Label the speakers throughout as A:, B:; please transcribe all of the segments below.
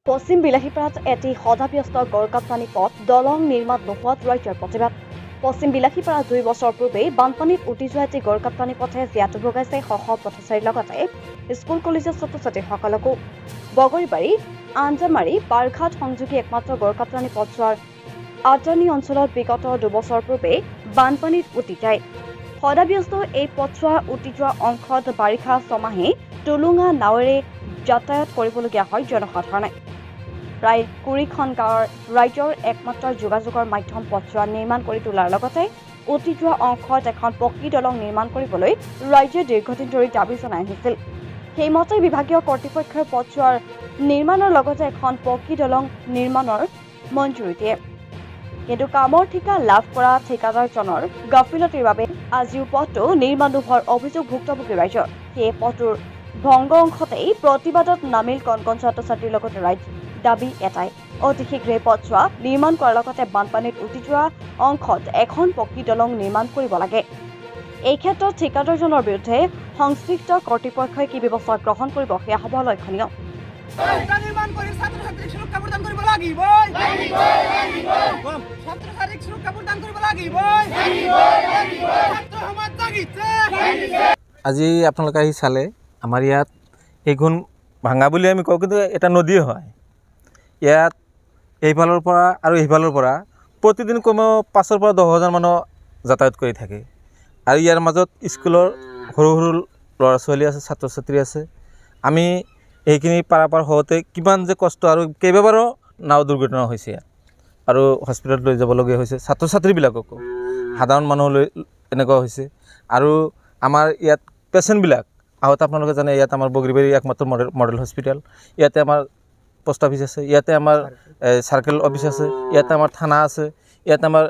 A: পশ্চিম বিলাসীপাৰাত এটি সদাব্যস্ত গড়কাপ্তানি পথ দলং নিৰ্মাণ নোহোৱাত ৰাজ্যৰ প্ৰতিবাদ। পশ্চিম বিলাসীপাৰা 2 বছৰ পূৰ্বেই বানপানীত উটি যোৱা এটি গড়কাপ্তানি পথে জীয়াতু ভগাইছে শ শ পথচাৰীৰ লগতে স্কুল কলেজৰ ছাত্ৰ-ছাত্ৰীসকলকো। বগৰীবাৰী আঞ্জামাৰী বাৰঘাট সংযোগী একমাত্ৰ গড়কাপ্তানি পথছোৱাৰ আটানী অঞ্চলত বিগত 2 বছৰ পূৰ্বেই বানপানীত উটি যায়। সদাব্যস্ত এই পথছোৱা উটি যোৱা অংশত বাৰিষা ছমাহেই টুলুঙা নাৱেৰে যাতায়াত কৰিবলগীয়া হয় জনসাধাৰণে। প্ৰায় 20খন গাঁৱৰ ৰাইজৰ একমাত্ৰ যোগাযোগৰ মাধ্যম পথছোৱা নিৰ্মাণ কৰি তোলাৰ লগতে উটি যোৱা অংশত এখন পকী দলং নিৰ্মাণ কৰিবলৈ ৰাইজে দীৰ্ঘদিন ধৰি দাবী জনাই আহিছিল। সেইমতে বিভাগীয় কৰ্তৃপক্ষই পথছোৱাৰ নিৰ্মাণৰ লগতে এখন পকী দলং নিৰ্মাণৰ মঞ্জুৰি দিয়ে। কিন্তু কামৰ ঠিকা লাভ কৰা ঠিকাদাৰজনৰ গাফিলতিৰ বাবে আজিও পথটো নিৰ্মাণ নোহোৱাৰ অভিযোগ ভুক্তভোগী ৰাইজৰ। সেই পথটোৰ ভংগ অংশতেই প্ৰতিবাদত নামিল কণ কণ ছাত্ৰ-ছাত্ৰীৰ লগতে ৰাইজ। দাবী এটাই, অতি শীঘ্ৰে পথছোৱা নিৰ্মাণ কৰাৰ লগতে বানপানীত উটি যোৱা অংশত এখন পকী দলং নিৰ্মাণ কৰিব লাগে। এই ক্ষেত্ৰত ঠিকাদাৰজনৰ বিৰুদ্ধে সংশ্লিষ্ট কৰ্তৃপক্ষই কি ব্যৱস্থা গ্ৰহণ কৰিব সেয়া হ'ব লক্ষণীয়।
B: আজি আপোনালোকে আহি চালে আমাৰ ইয়াত এইখন ভাঙা বুলি আমি কওঁ, কিন্তু এটা নদী হয়। ইয়াত এইফালৰ পৰা আৰু এইফালৰ পৰা প্ৰতিদিন কমেও 5,000 পৰা 10,000 মানুহ যাতায়াত কৰি থাকে। আৰু ইয়াৰ মাজত স্কুলৰ সৰু সৰু ল'ৰা ছোৱালী আছে, ছাত্ৰ ছাত্ৰী আছে। আমি এইখিনি পাৰাপাৰ হওঁতে কিমান যে কষ্ট, আৰু কেইবাবাৰো নাও দুৰ্ঘটনা হৈছে ইয়াত, আৰু হস্পিটেলত লৈ যাবলগীয়া হৈছে ছাত্ৰ ছাত্ৰীবিলাককো, সাধাৰণ মানুহলৈ এনেকুৱা হৈছে। আৰু আমাৰ ইয়াত পেচেণ্টবিলাক আহোঁতে আপোনালোকে জানে, ইয়াত আমাৰ বগৰীবাৰী একমাত্ৰ মডেল হস্পিটেল, ইয়াতে আমাৰ পোষ্ট অফিচ আছে, ইয়াতে আমাৰ চাৰ্কেল অফিচ আছে, ইয়াতে আমাৰ থানা আছে, ইয়াতে আমাৰ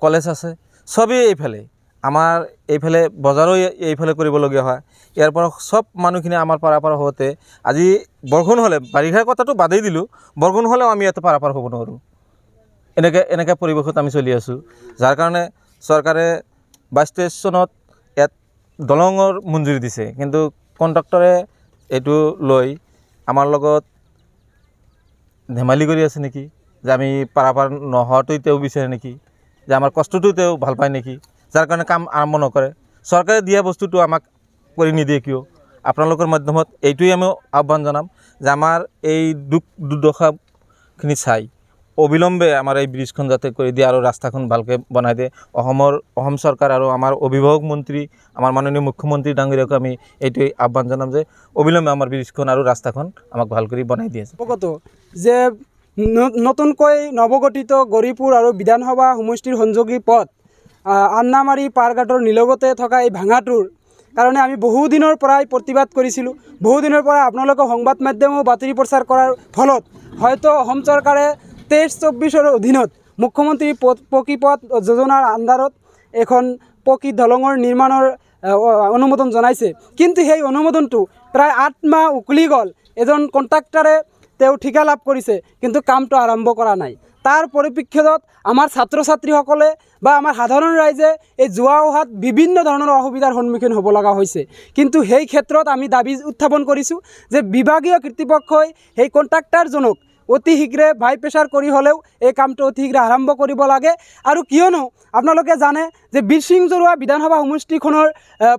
B: কলেজ আছে, চবেই এইফালে। আমাৰ এইফালে বজাৰো এইফালে কৰিবলগীয়া হয়। ইয়াৰ পৰা চব মানুহখিনি আমাৰ পাৰাপাৰ হওঁতে আজি বৰষুণ হ'লে, বাৰিষাৰ কথাটো বাদেই দিলোঁ, বৰষুণ হ'লেও আমি ইয়াতে পাৰাপাৰ হ'ব নোৱাৰোঁ। এনেকৈ পৰিৱেশত আমি চলি আছোঁ, যাৰ কাৰণে চৰকাৰে 22-23 চনত ইয়াত দলঙৰ মঞ্জুৰি দিছে, কিন্তু কণ্ট্ৰাক্টৰে এইটো লৈ আমাৰ লগত ধেমালি কৰি আছে নেকি, যে আমি পাৰাপাৰ নোহোৱাটোই তেওঁ বিচাৰে নেকি, যে আমাৰ কষ্টটো তেওঁ ভাল পায় নেকি, যাৰ কাৰণে কাম আৰম্ভ নকৰে। চৰকাৰে দিয়া বস্তুটো আমাক কৰি নিদিয়ে কিয়? আপোনালোকৰ মাধ্যমত এইটোৱেই আমি আহ্বান জনাম যে আমাৰ এই দুৰ্দশাখিনি চাই অবিলম্বে আমাৰ এই ব্ৰিজখন যাতে কৰি দিয়ে আৰু ৰাস্তাখন ভালকৈ বনাই দিয়ে। অসম চৰকাৰ আৰু আমাৰ অভিভাৱক মন্ত্ৰী, আমাৰ মাননীয় মুখ্যমন্ত্ৰী ডাঙৰীয়াকো আমি এইটোৱেই আহ্বান জনাম যে অবিলম্বে আমাৰ ব্ৰিজখন আৰু ৰাস্তাখন আমাক ভাল কৰি বনাই দিয়ে।
C: অৱগত যে নতুনকৈ নৱগঠিত গৌৰীপুৰ আৰু বিধানসভা সমষ্টিৰ সংযোগী পথ আন্নামাৰী পাৰঘাটৰ নিলগতে থকা এই ভাঙাটোৰ কাৰণে আমি বহুদিনৰ পৰাই প্ৰতিবাদ কৰিছিলোঁ। বহুদিনৰ পৰা আপোনালোকৰ সংবাদ মাধ্যমেও বাতৰি প্ৰচাৰ কৰাৰ ফলত হয়তো অসম চৰকাৰে 23-24ৰ অধীনত মুখ্যমন্ত্ৰী পকী পথ যোজনাৰ আণ্ডাৰত এখন পকী দলঙৰ নিৰ্মাণৰ অনুমোদন জনাইছে, কিন্তু সেই অনুমোদনটো প্ৰায় 8 মাহ উকলি গ'ল। এজন কণ্ট্ৰাক্টৰে তেওঁ ঠিকা লাভ কৰিছে, কিন্তু কামটো আৰম্ভ কৰা নাই। তাৰ পৰিপ্ৰেক্ষিতত আমাৰ ছাত্ৰ ছাত্ৰীসকলে বা আমাৰ সাধাৰণ ৰাইজে এই যোৱা অহাত বিভিন্ন ধৰণৰ অসুবিধাৰ সন্মুখীন হ'ব লগা হৈছে। কিন্তু সেই ক্ষেত্ৰত আমি দাবী উত্থাপন কৰিছোঁ যে বিভাগীয় কৰ্তৃপক্ষই সেই কণ্ট্ৰাক্টৰজনক অতি শীঘ্ৰে ভাই প্ৰেছাৰ কৰি হ'লেও এই কামটো অতি শীঘ্ৰে আৰম্ভ কৰিব লাগে। আৰু কিয়নো আপোনালোকে জানে যে বিৰচিংজৰুৱা বিধানসভা সমষ্টিখনৰ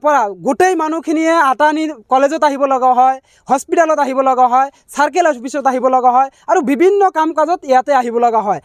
C: পৰা গোটেই মানুহখিনিয়ে আটানী কলেজত আহিব লগা হয়, হস্পিটেলত আহিব লগা হয়, চাৰ্কেল অফিচত আহিব লগা হয়, আৰু বিভিন্ন কাম কাজত ইয়াতে আহিব লগা হয়।